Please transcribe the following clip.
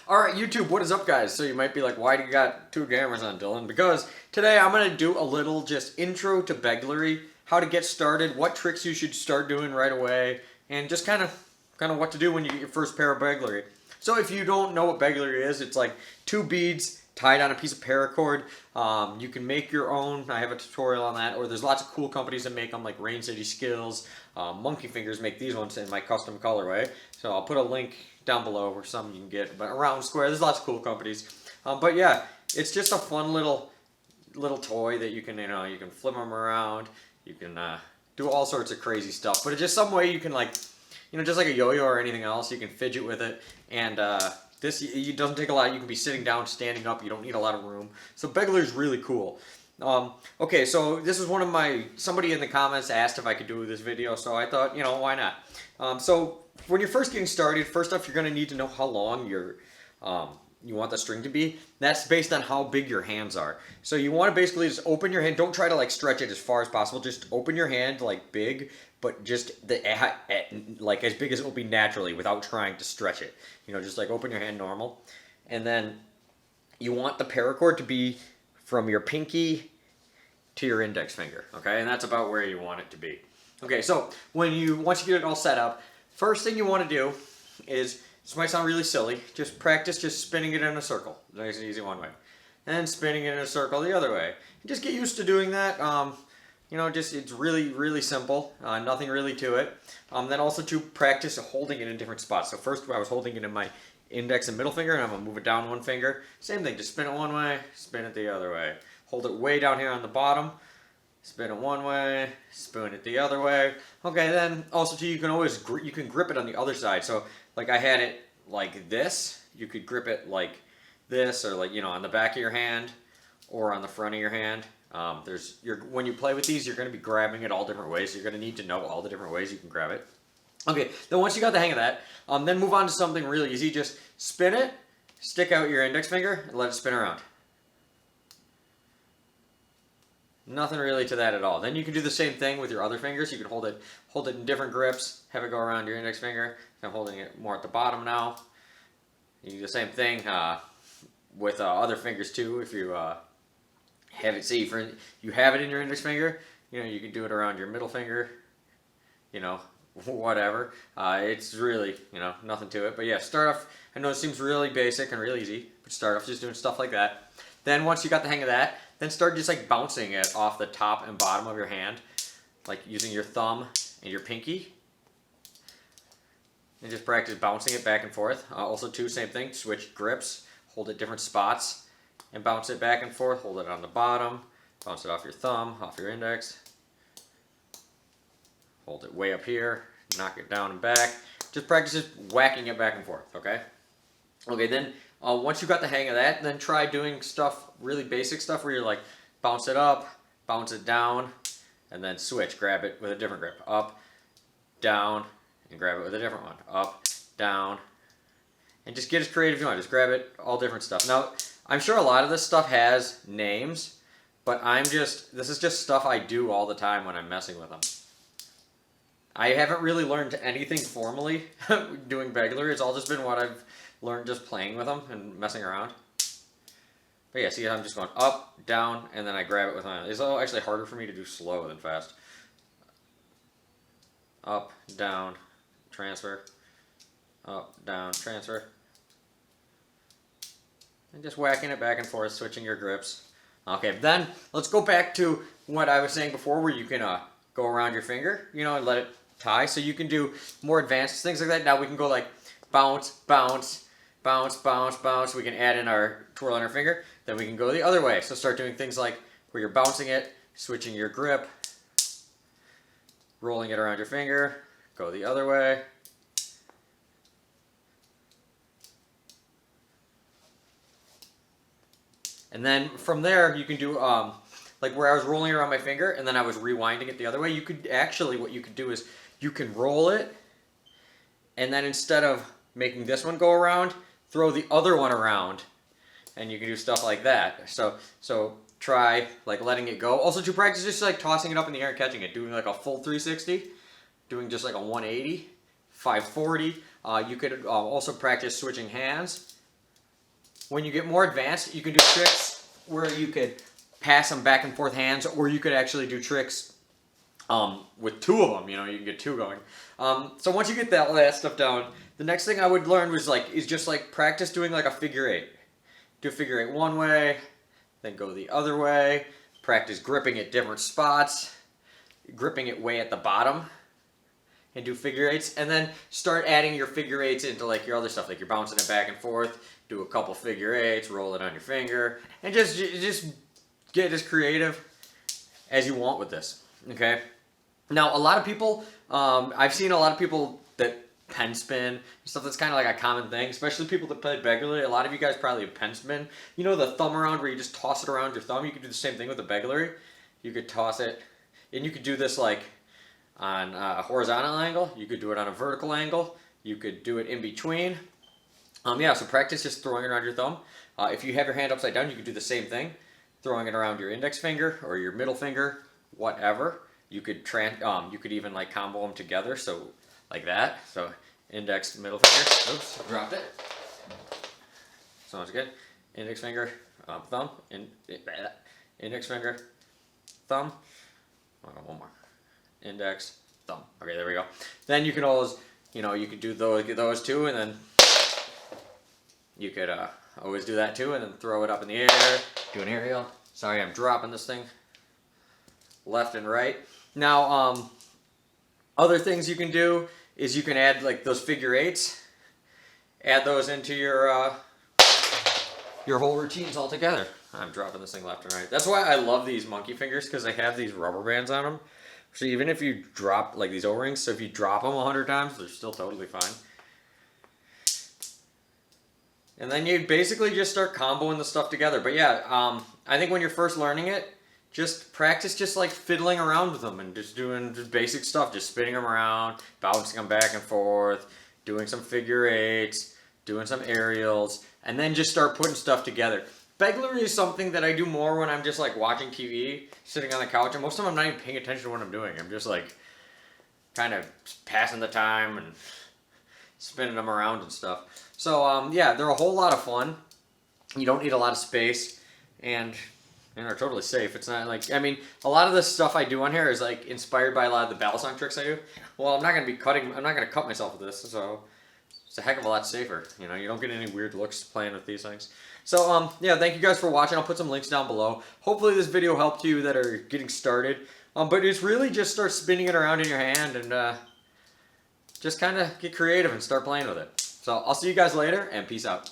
Alright, YouTube, what is up, guys? So you might be like, why do you got two cameras on, Dylan? Because today I'm going to do a little just intro to Begleri, how to get started, what tricks you should start doing right away, and just kind of what to do when you get your first pair of Begleri. So if you don't know what Begleri is, it's like two beads tied on a piece of paracord. You can make your own. I have a tutorial on that, or there's lots of cool companies that make them, like Rain City Skills. Monkey Fingers make these ones in my custom colorway. So I'll put a link down below where some you can get. But around Square, there's lots of cool companies. But yeah, it's just a fun little toy that you can you can flip them around. You can do all sorts of crazy stuff. But it's just some way you can just like a yo-yo or anything else, you can fidget with it. And this it doesn't take a lot. You can be sitting down, standing up. You don't need a lot of room. So Begleri is really cool. Okay, so this is one of somebody in the comments asked if I could do this video, so I thought, why not? So when you're first getting started, first off, you're going to need to know how long you want the string to be. That's based on how big your hands are. So you want to basically just open your hand. Don't try to stretch it as far as possible. Just open your hand big, but just as big as it will be naturally without trying to stretch it. Just open your hand normal. And then you want the paracord to be from your pinky to your index finger, okay? And that's about where you want it to be. Okay, so once you get it all set up, first thing you want to do is, this might sound really silly, just practice just spinning it in a circle. Nice and easy one way. And spinning it in a circle the other way. Just get used to doing that. It's really, really simple. Nothing really to it. Then also to practice holding it in different spots. So first I was holding it in my index and middle finger, and I'm going to move it down one finger. Same thing, just spin it one way, spin it the other way. Hold it way down here on the bottom, spin it one way, spin it the other way. Okay, then also too, you can grip it on the other side. So like I had it like this, you could grip it like this, or on the back of your hand or on the front of your hand. When you play with these, you're going to be grabbing it all different ways. So you're going to need to know all the different ways you can grab it. Okay, then once you got the hang of that, then move on to something really easy. Just spin it, stick out your index finger, and let it spin around. Nothing really to that at all. Then you can do the same thing with your other fingers. You can hold it in different grips, have it go around your index finger. I'm holding it more at the bottom now. You can do the same thing with other fingers too. If you have it, you have it in your index finger, you can do it around your middle finger, whatever. It's really, nothing to it. But yeah, start off, I know it seems really basic and really easy, but start off just doing stuff like that. Then once you got the hang of that, then start just bouncing it off the top and bottom of your hand, using your thumb and your pinky. And just practice bouncing it back and forth. Also too, same thing, switch grips, hold it different spots, and bounce it back and forth. Hold it on the bottom, bounce it off your thumb, off your index. Hold it way up here, knock it down and back. Just practice just whacking it back and forth, okay? Okay, then once you got the hang of that, then try doing stuff, really basic stuff, where you're bounce it up, bounce it down, and then switch. Grab it with a different grip. Up, down, and grab it with a different one. Up, down, and just get as creative as you want. Just grab it, all different stuff. Now, I'm sure a lot of this stuff has names, but this is just stuff I do all the time when I'm messing with them. I haven't really learned anything formally doing Begleri. It's all just been what I've learned just playing with them and messing around. But yeah, see, I'm just going up, down, and then I grab it with my... It's actually harder for me to do slow than fast. Up, down, transfer. Up, down, transfer. And just whacking it back and forth, switching your grips. Okay, then let's go back to what I was saying before, where you can go around your finger, and let it tie. So you can do more advanced things like that. Now we can go bounce, bounce, bounce, bounce, bounce. We can add in our twirl on our finger. Then we can go the other way. So start doing things like where you're bouncing it, switching your grip, rolling it around your finger, go the other way. And then from there, you can do where I was rolling around my finger and then I was rewinding it the other way. You could actually, what you could do is you can roll it, and then instead of making this one go around, throw the other one around, and you can do stuff like that. So try letting it go. Also to practice just tossing it up in the air and catching it, doing a full 360, doing just a 180, 540. You could also practice switching hands. when you get more advanced, you can do tricks where you could pass them back and forth hands, or you could actually do tricks with two of them. You know, you can get two going. So once you get that last stuff down, the next thing I would learn was is just like practice doing like a figure eight. Do a figure eight one way, then go the other way. Practice gripping at different spots, gripping it way at the bottom, and do figure eights. And then start adding your figure eights into like your other stuff, like you're bouncing it back and forth. Do a couple figure eights, roll it on your finger, and just get as creative as you want with this. Okay. Now, a lot of people, I've seen a lot of people that pen spin, stuff that's kind of like a common thing, especially people that play Begleri. A lot of you guys probably have pen spin. You know the thumb around where you just toss it around your thumb? You could do the same thing with the Begleri. You could toss it, and you could do this like on a horizontal angle. You could do it on a vertical angle. You could do it in between. Yeah, so practice just throwing it around your thumb. If you have your hand upside down, you could do the same thing. Throwing it around your index finger or your middle finger, whatever. You could you could even like combo them together, so like that. So index, middle finger. Oops, dropped it. Sounds good. Index finger, thumb, index finger, thumb. One more. Index, thumb. Okay, there we go. Then you can always, you could do those two, and then you could always do that too, and then throw it up in the air. Do an aerial. Sorry, I'm dropping this thing left and right. Now, other things you can do is you can add like those figure eights. Add those into your whole routines all together. I'm dropping this thing left and right. That's why I love these monkey fingers, because they have these rubber bands on them. So even if you drop like these O-rings, so if you drop them 100 times, they're still totally fine. And then you basically just start comboing the stuff together. But yeah, I think when you're first learning it, just practice just like fiddling around with them and just doing just basic stuff, just spinning them around, bouncing them back and forth, doing some figure eights, doing some aerials, and then just start putting stuff together. Begleri is something that I do more when I'm just like watching TV, sitting on the couch, and most of the time I'm not even paying attention to what I'm doing. I'm just like kind of passing the time and spinning them around and stuff. So yeah, they're a whole lot of fun. You don't need a lot of space, and they're totally safe. It's not like, I mean, a lot of the stuff I do on here is like inspired by a lot of the battle song tricks I do. Well, I'm not going to cut myself with this, so it's a heck of a lot safer. You don't get any weird looks playing with these things. So yeah, thank you guys for watching. I'll put some links down below. Hopefully this video helped you that are getting started. But it's really just start spinning it around in your hand and just kind of get creative and start playing with it. So I'll see you guys later, and peace out.